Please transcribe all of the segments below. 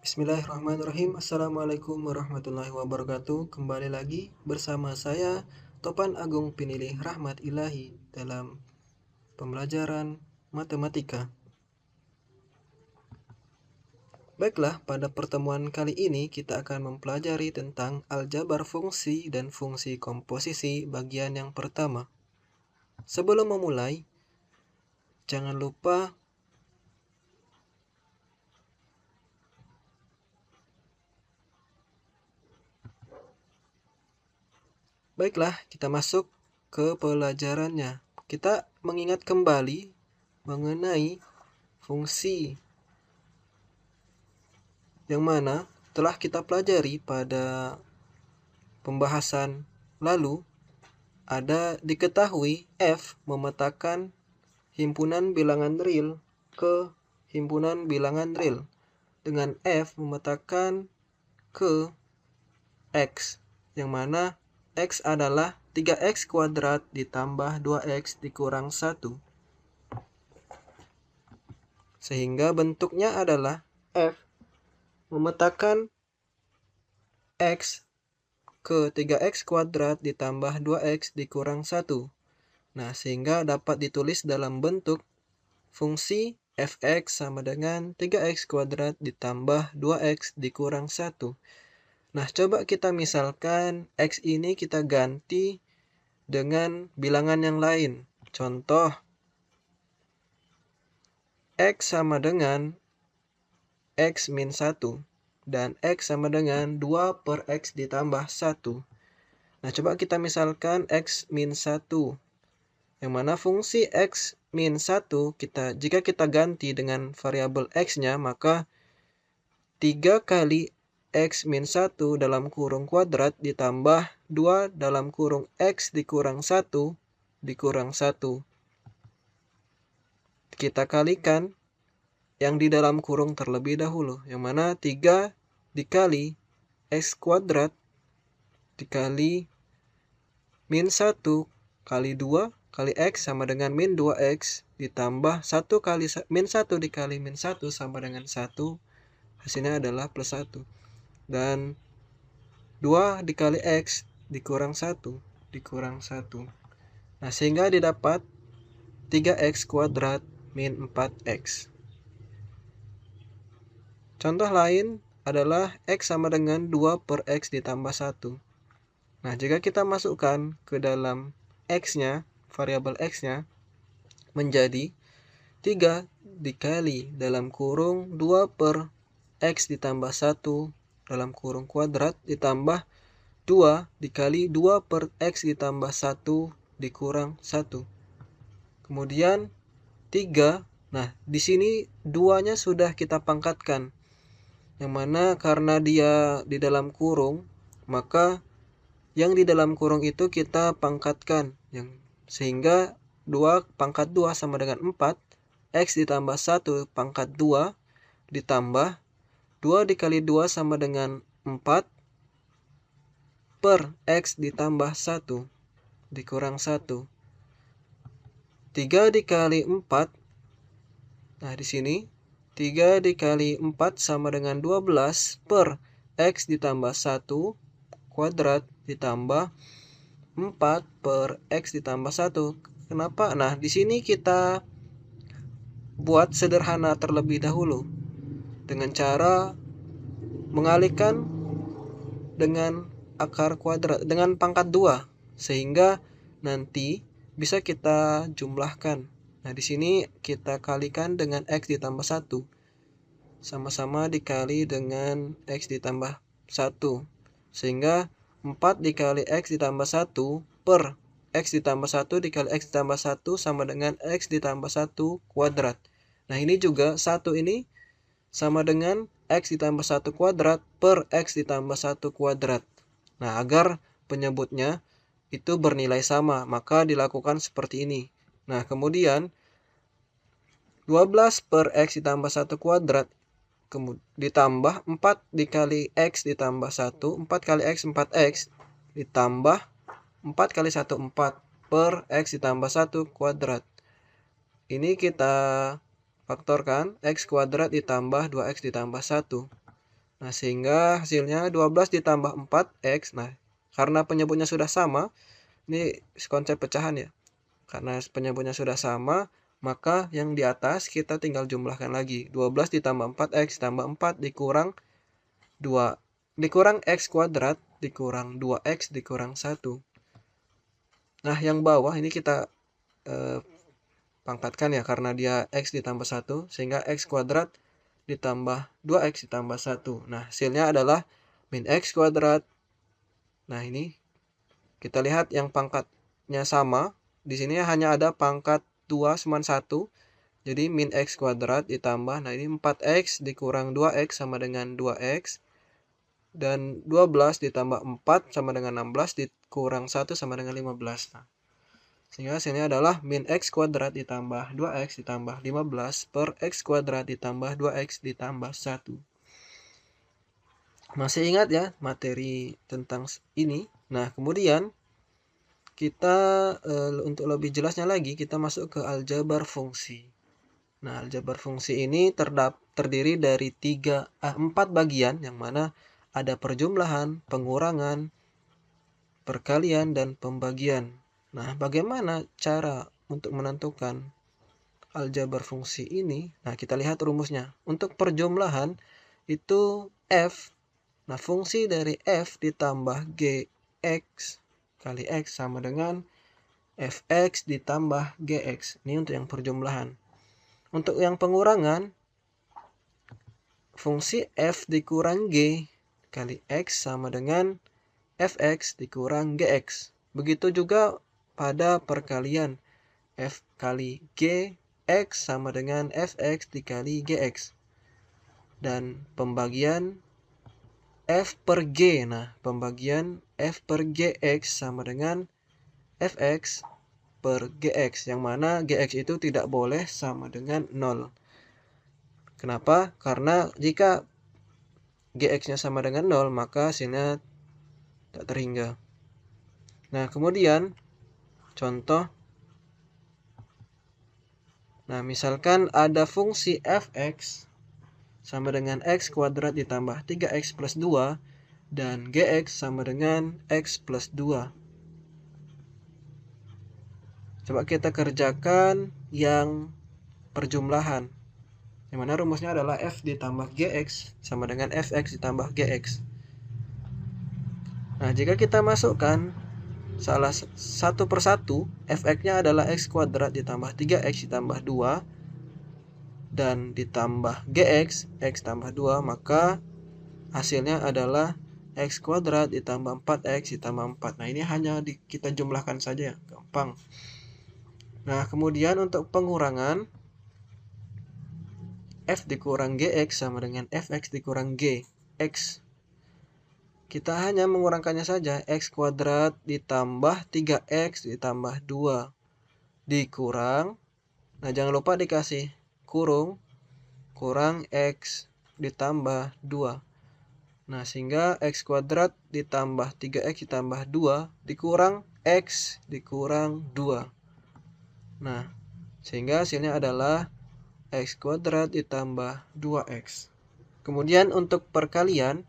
Bismillahirrahmanirrahim. Assalamualaikum warahmatullahi wabarakatuh. Kembali lagi bersama saya Topan Agung Pinilih Rahmat Ilahi dalam pembelajaran matematika. Baiklah, pada pertemuan kali ini kita akan mempelajari tentang aljabar fungsi dan fungsi komposisi bagian yang pertama. Sebelum memulai, jangan lupa Baiklah, kita masuk ke pelajarannya. Kita mengingat kembali mengenai fungsi yang mana telah kita pelajari pada pembahasan lalu. Ada diketahui F memetakan himpunan bilangan real ke himpunan bilangan real dengan F memetakan ke X, yang mana X adalah 3X kuadrat ditambah 2X dikurang 1. Sehingga bentuknya adalah F memetakan X ke 3X kuadrat ditambah 2X dikurang 1. Nah, sehingga dapat ditulis dalam bentuk fungsi Fx sama dengan 3X kuadrat ditambah 2X dikurang 1. Nah, coba kita misalkan X ini kita ganti dengan bilangan yang lain. Contoh, X sama dengan X min 1 dan X sama dengan 2 per X ditambah 1. Nah, coba kita misalkan X min 1, yang mana fungsi X min 1 jika kita ganti dengan variabel X-nya, maka 3 kali X min 1 dalam kurung kuadrat ditambah 2 dalam kurung X dikurang 1 dikurang 1. Kita kalikan yang di dalam kurung terlebih dahulu, yang mana 3 dikali X kuadrat dikali min 1 kali 2 kali X sama dengan min 2X ditambah 1 kali min 1 dikali min 1 sama dengan 1. Hasilnya adalah plus 1. Dan 2 dikali X dikurang 1 dikurang 1. Nah, sehingga didapat 3X kuadrat min 4X. Contoh lain adalah X sama dengan 2 per X ditambah 1. Nah, jika kita masukkan ke dalam X-nya, variabel X-nya, menjadi 3 dikali dalam kurung 2 per X ditambah 1 dalam kurung kuadrat ditambah 2 dikali 2 per X ditambah 1 dikurang 1. Kemudian 3, nah di sini 2-nya sudah kita pangkatkan. Yang mana karena dia di dalam kurung, maka yang di dalam kurung itu kita pangkatkan. Sehingga 2 pangkat 2 sama dengan 4, X ditambah 1 pangkat 2 ditambah 2 dikali 2 sama dengan 4 per X ditambah 1 dikurang 1. 3 dikali 4. Nah, di sini 3 dikali 4 sama dengan 12 per X ditambah 1 kuadrat ditambah 4 per X ditambah 1. Kenapa? Nah, di sini kita buat sederhana terlebih dahulu dengan cara mengalihkan dengan akar kuadrat dengan pangkat 2 sehingga nanti bisa kita jumlahkan. Nah, di sini kita kalikan dengan X ditambah 1. Sama-sama dikali dengan X ditambah 1. Sehingga 4 dikali X ditambah 1 per X ditambah 1 dikali X ditambah 1 sama dengan X ditambah 1 kuadrat. Nah, ini juga 1 ini sama dengan X ditambah 1 kuadrat per X ditambah 1 kuadrat. Nah, agar penyebutnya itu bernilai sama, maka dilakukan seperti ini. Nah, kemudian 12 per X ditambah 1 kuadrat ditambah 4 dikali X ditambah 1, 4 kali X 4X ditambah 4 kali 1 4 per X ditambah 1 kuadrat. Ini kita faktorkan, X kuadrat ditambah 2X ditambah 1. Nah, sehingga hasilnya 12 ditambah 4X. Nah, karena penyebutnya sudah sama, ini konsep pecahan ya. Karena penyebutnya sudah sama, maka yang di atas kita tinggal jumlahkan lagi. 12 ditambah 4X tambah 4 dikurang 2. Dikurang X kuadrat dikurang 2X dikurang 1. Nah, yang bawah ini kita pangkatkan ya, karena dia X ditambah 1. Sehingga X kuadrat ditambah 2X ditambah 1. Nah, hasilnya adalah min X kuadrat. Nah, ini kita lihat yang pangkatnya sama. Di sini hanya ada pangkat 2 sama 1. Jadi min X kuadrat ditambah. Nah, ini 4X dikurang 2X sama dengan 2X. Dan 12 ditambah 4 sama dengan 16 dikurang 1 sama dengan 15. Nah, sehingga hasilnya adalah min X kuadrat ditambah 2X ditambah 15 per X kuadrat ditambah 2X ditambah 1. Masih ingat ya materi tentang ini? Nah, kemudian kita untuk lebih jelasnya lagi, kita masuk ke aljabar fungsi. Nah, aljabar fungsi ini terdiri dari 4 bagian, yang mana ada perjumlahan, pengurangan, perkalian, dan pembagian. Nah, bagaimana cara untuk menentukan aljabar fungsi ini? Nah, kita lihat rumusnya. Untuk perjumlahan itu F. Nah, fungsi dari F ditambah Gx kali X sama dengan Fx ditambah Gx. Ini untuk yang perjumlahan. Untuk yang pengurangan, fungsi F dikurang G kali X sama dengan Fx dikurang Gx. Begitu juga pada perkalian, F kali G X sama dengan Fx dikali Gx. Dan pembagian F per G. Nah, pembagian F per Gx sama dengan Fx per Gx. Yang mana Gx itu tidak boleh sama dengan 0. Kenapa? Karena jika Gx-nya sama dengan 0, maka hasilnya tak terhingga. Nah, kemudian contoh. Nah, misalkan ada fungsi Fx sama dengan X kuadrat ditambah 3X plus 2 dan Gx sama dengan X plus 2. Coba kita kerjakan yang perjumlahan, yang mana rumusnya adalah F ditambah Gx sama dengan Fx ditambah Gx. Nah, jika kita masukkan salah satu persatu, Fx-nya adalah X kuadrat ditambah 3X ditambah 2 dan ditambah Gx, X tambah 2, maka hasilnya adalah X kuadrat ditambah 4X ditambah 4. Nah, ini hanya kita jumlahkan saja, gampang. Nah, kemudian untuk pengurangan, F dikurang Gx sama dengan Fx dikurang G. X, kita hanya mengurangkannya saja. X kuadrat ditambah 3X ditambah 2 dikurang. Nah, jangan lupa dikasih kurung X ditambah 2. Nah, sehingga X kuadrat ditambah 3X ditambah 2 dikurang X dikurang 2. Nah, sehingga hasilnya adalah X kuadrat ditambah 2X. Kemudian untuk perkalian,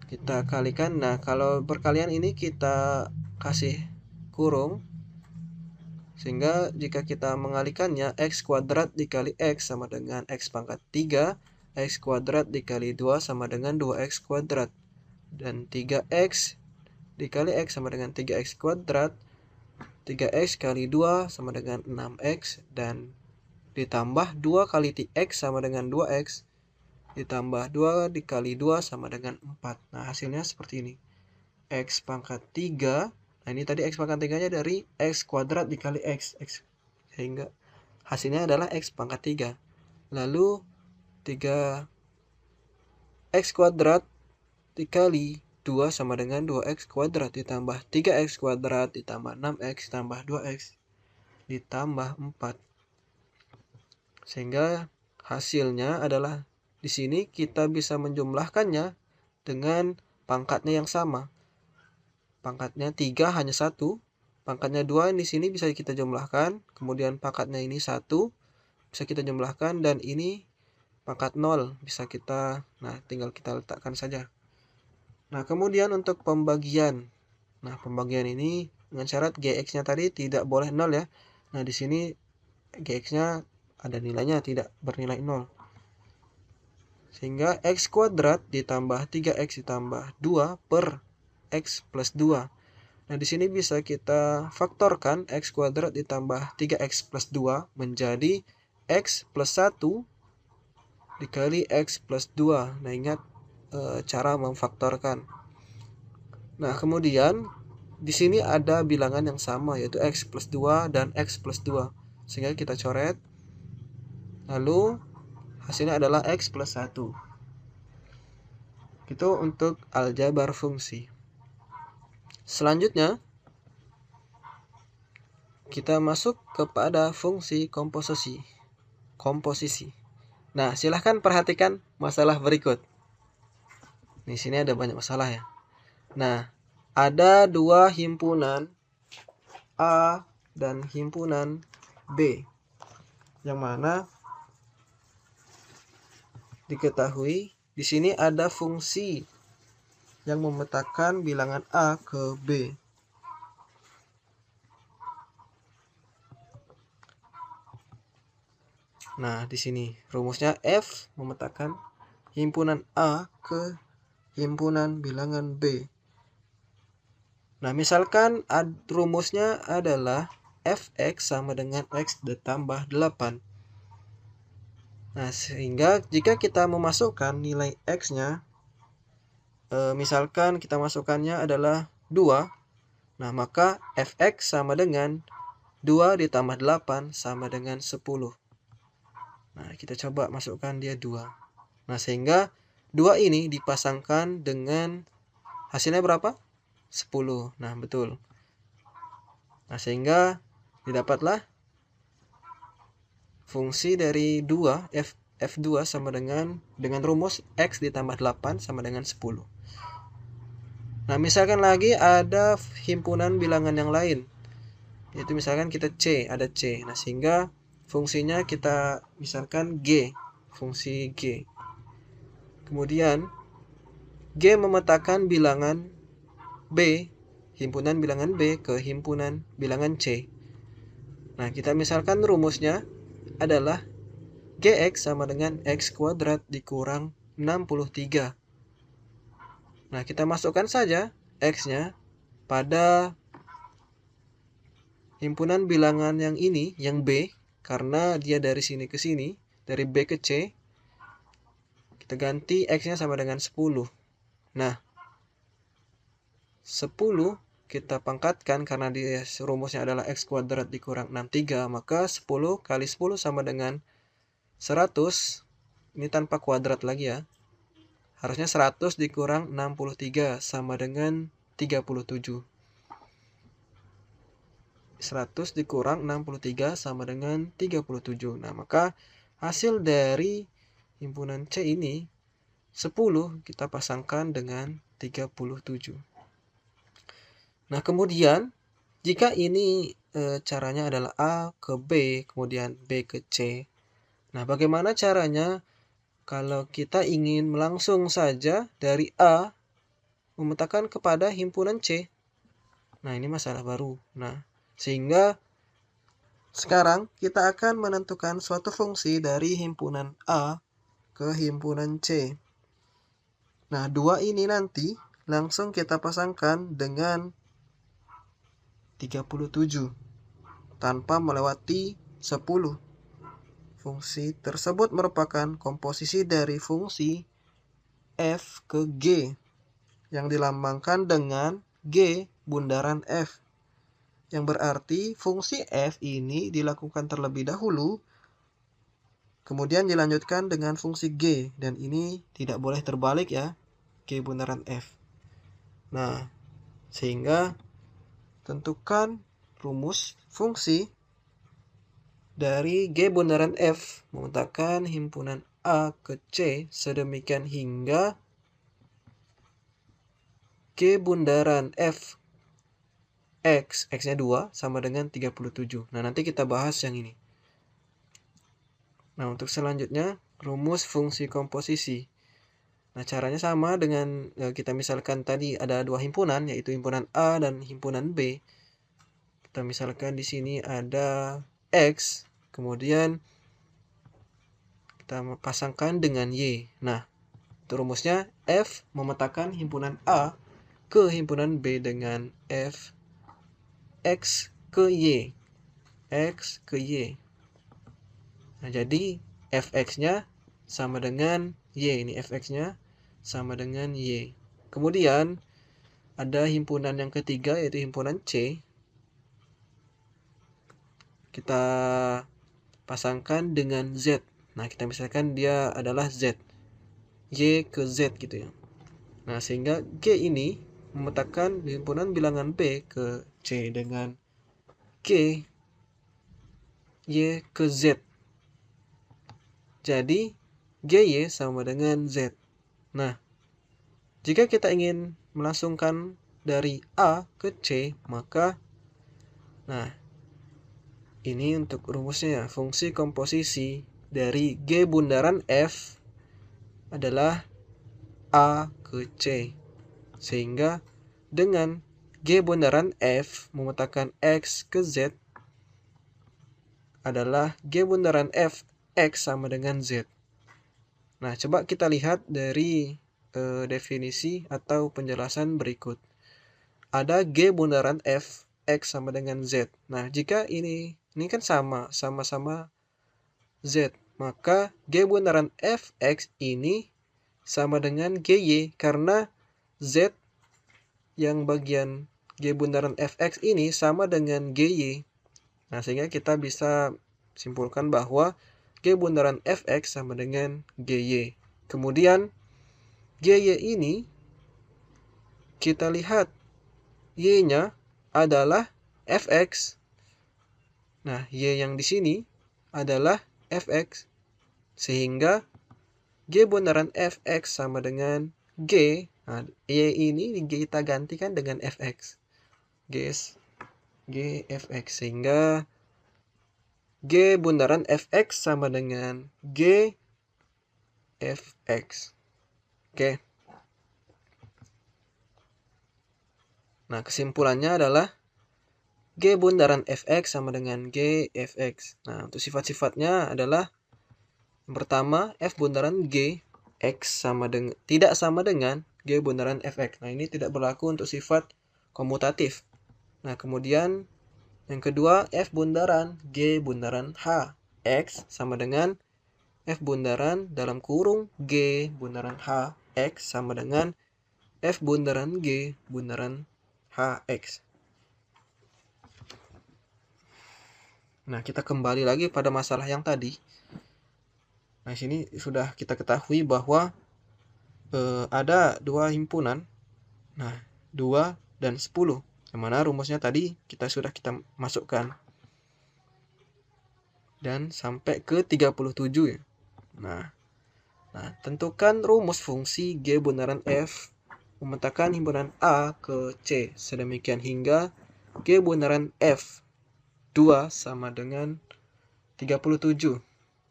kita kalikan. Nah, kalau perkalian ini kita kasih kurung, sehingga jika kita mengalikannya, X kuadrat dikali X sama dengan X pangkat 3, X kuadrat dikali 2 sama dengan 2X kuadrat, dan 3X dikali X sama dengan 3X kuadrat, 3X kali 2 sama dengan 6X, dan ditambah 2 kali X sama dengan 2X, ditambah 2 dikali 2 sama dengan 4. Nah, hasilnya seperti ini. X pangkat 3. Nah, ini tadi X pangkat 3-nya dari X kuadrat dikali X. Sehingga hasilnya adalah X pangkat 3. Lalu 3X kuadrat dikali 2 sama dengan 2X kuadrat ditambah 3X kuadrat ditambah 6X ditambah 2X ditambah 4. Sehingga hasilnya adalah di sini kita bisa menjumlahkannya dengan pangkatnya yang sama. Pangkatnya 3 hanya 1, pangkatnya 2 di sini bisa kita jumlahkan, kemudian pangkatnya ini 1 bisa kita jumlahkan, dan ini pangkat 0 bisa kita, nah tinggal kita letakkan saja. Nah, kemudian untuk pembagian. Nah, pembagian ini dengan syarat Gx-nya tadi tidak boleh 0 ya. Nah, di sini Gx-nya ada nilainya, tidak bernilai 0. Sehingga X kuadrat ditambah 3X ditambah 2 per X plus 2. Nah, di sini bisa kita faktorkan X kuadrat ditambah 3X plus 2 menjadi X plus 1 dikali X plus 2. Nah, ingat cara memfaktorkan. Nah, kemudian di sini ada bilangan yang sama, yaitu X plus 2 dan X plus 2. Sehingga kita coret. Lalu hasilnya adalah X plus 1. Itu untuk aljabar fungsi. Selanjutnya, kita masuk kepada fungsi komposisi. Nah, silahkan perhatikan masalah berikut. Di sini ada banyak masalah ya. Nah, ada dua himpunan A dan himpunan B, yang mana diketahui di sini ada fungsi yang memetakan bilangan A ke B. Nah, di sini rumusnya F memetakan himpunan A ke himpunan bilangan B. Nah, misalkan rumusnya adalah Fx sama dengan X ditambah 8. Nah, sehingga jika kita memasukkan nilai X-nya, misalkan kita masukkannya adalah 2, nah maka Fx sama dengan 2 ditambah 8 sama dengan 10. Nah, kita coba masukkan dia 2. Nah, sehingga 2 ini dipasangkan dengan hasilnya berapa? 10. Nah, betul. Nah, sehingga didapatlah fungsi dari 2 F2 sama dengan rumus X ditambah 8 sama dengan 10. Nah, misalkan lagi ada himpunan bilangan yang lain, yaitu misalkan kita C, ada C. Nah, sehingga fungsinya kita misalkan G, fungsi G. Kemudian G memetakan bilangan B, himpunan bilangan B ke himpunan bilangan C. Nah, kita misalkan rumusnya adalah Gx sama dengan X kuadrat dikurang 63. Nah, kita masukkan saja X-nya pada himpunan bilangan yang ini, yang B, karena dia dari sini ke sini, dari B ke C, kita ganti X-nya sama dengan 10. Nah, 10 kita pangkatkan karena dia rumusnya adalah X kuadrat dikurang 63, maka 10 kali 10 sama dengan 100. Ini tanpa kuadrat lagi ya. Harusnya 100 dikurang 63 sama dengan 37. 100 dikurang 63 sama dengan 37. Nah, maka hasil dari himpunan C ini 10 kita pasangkan dengan 37. Nah, kemudian jika ini caranya adalah A ke B, kemudian B ke C. Nah, bagaimana caranya kalau kita ingin langsung saja dari A memetakan kepada himpunan C? Nah, ini masalah baru. Nah, sehingga sekarang kita akan menentukan suatu fungsi dari himpunan A ke himpunan C. Nah, dua ini nanti langsung kita pasangkan dengan 37 tanpa melewati 10. Fungsi tersebut merupakan komposisi dari fungsi F ke G yang dilambangkan dengan G bundaran F. Yang berarti fungsi F ini dilakukan terlebih dahulu, kemudian dilanjutkan dengan fungsi G, dan ini tidak boleh terbalik ya, G bundaran F. Nah, sehingga tentukan rumus fungsi dari G bundaran F memetakan himpunan A ke C sedemikian hingga G bundaran F X-nya 2 sama dengan 37. Nah, nanti kita bahas yang ini. Nah, untuk selanjutnya rumus fungsi komposisi. Nah, caranya sama dengan kita misalkan tadi ada dua himpunan, yaitu himpunan A dan himpunan B. Kita misalkan di sini ada X, kemudian kita pasangkan dengan Y. Nah, itu rumusnya F memetakan himpunan A ke himpunan B dengan F X ke Y. X ke Y. Nah, jadi Fx-nya sama dengan Y. Ini Fx-nya sama dengan Y. Kemudian ada himpunan yang ketiga, yaitu himpunan C. Kita pasangkan dengan Z. Nah, kita misalkan dia adalah Z. Y ke Z gitu ya. Nah, sehingga G ini memetakan himpunan bilangan B ke C dengan G Y ke Z. Jadi, GY sama dengan Z. Nah, jika kita ingin melangsungkan dari A ke C, maka ini untuk rumusnya ya. Fungsi komposisi dari G bundaran F adalah A ke C. Sehingga dengan G bundaran F memetakan X ke Z adalah G bundaran F X sama dengan Z. Nah, coba kita lihat dari definisi atau penjelasan berikut. Ada G bundaran F X sama dengan Z. Nah, jika ini kan sama-sama Z, maka G bundaran Fx ini sama dengan GY karena Z yang bagian G bundaran Fx ini sama dengan GY. Nah, sehingga kita bisa simpulkan bahwa G bundaran Fx sama dengan GY. Kemudian GY ini kita lihat Y-nya adalah Fx. Nah, Y yang di sini adalah Fx. Sehingga G bundaran Fx sama dengan G. Nah, Y ini kita gantikan dengan Fx. G Fx. Sehingga G bundaran Fx sama dengan G Fx. Oke. Nah, kesimpulannya adalah G bundaran Fx sama dengan G Fx. Nah, untuk sifat-sifatnya adalah yang pertama, F bundaran G X tidak sama dengan G bundaran Fx. Nah, ini tidak berlaku untuk sifat komutatif. Nah, kemudian yang kedua, F bundaran G bundaran H X sama dengan F bundaran dalam kurung G bundaran H X sama dengan F bundaran G bundaran HX. Nah, kita kembali lagi pada masalah yang tadi. Nah, sini sudah kita ketahui bahwa ada dua himpunan. Nah, 2 dan 10. Yang mana rumusnya tadi sudah kita masukkan. Dan sampai ke 37 ya. Nah, tentukan rumus fungsi G bundaran F memetakan himpunan A ke C sedemikian hingga G bundaran F 2 sama dengan 37.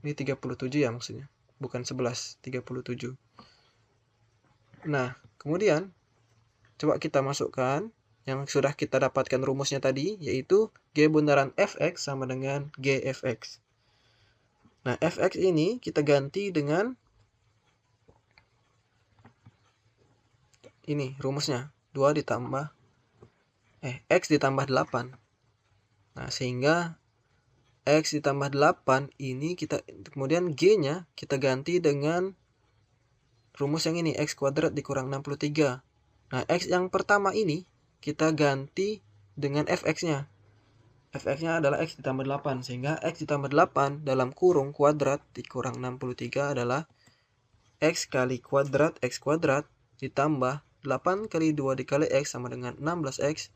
Ini 37 ya maksudnya, bukan 11, 37. Nah, kemudian coba kita masukkan yang sudah kita dapatkan rumusnya tadi, yaitu G bundaran Fx sama dengan GFX. Nah, Fx ini kita ganti dengan ini rumusnya, 2 ditambah X ditambah 8. Nah, sehingga X ditambah 8 ini kemudian G-nya kita ganti dengan rumus yang ini, X kuadrat dikurang 63. Nah, X yang pertama ini kita ganti dengan Fx-nya. Fx-nya adalah X ditambah 8, sehingga X ditambah 8 dalam kurung kuadrat dikurang 63 adalah X kali kuadrat X kuadrat ditambah 8 kali 2 dikali X sama dengan 16X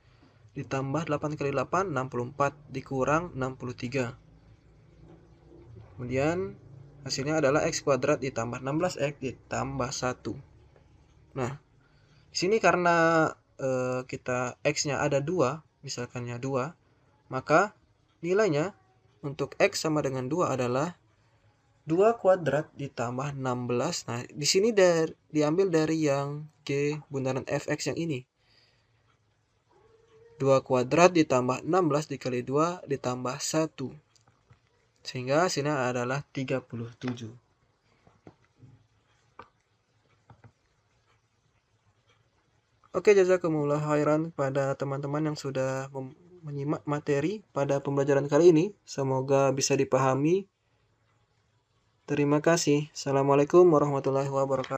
ditambah 8 kali 8, 64 dikurang 63. Kemudian hasilnya adalah X kuadrat ditambah 16X ditambah 1. Nah, di sini karena kita X-nya ada 2, misalkannya 2, maka nilainya untuk X sama dengan 2 adalah 2 kuadrat ditambah 16. Nah, di sini diambil dari yang G bundaran fx yang ini. 2 kuadrat ditambah 16 dikali 2 ditambah 1. Sehingga hasilnya adalah 37. Oke, jazakumullah khairan pada teman-teman yang sudah menyimak materi pada pembelajaran kali ini. Semoga bisa dipahami. Terima kasih. Assalamualaikum warahmatullahi wabarakatuh.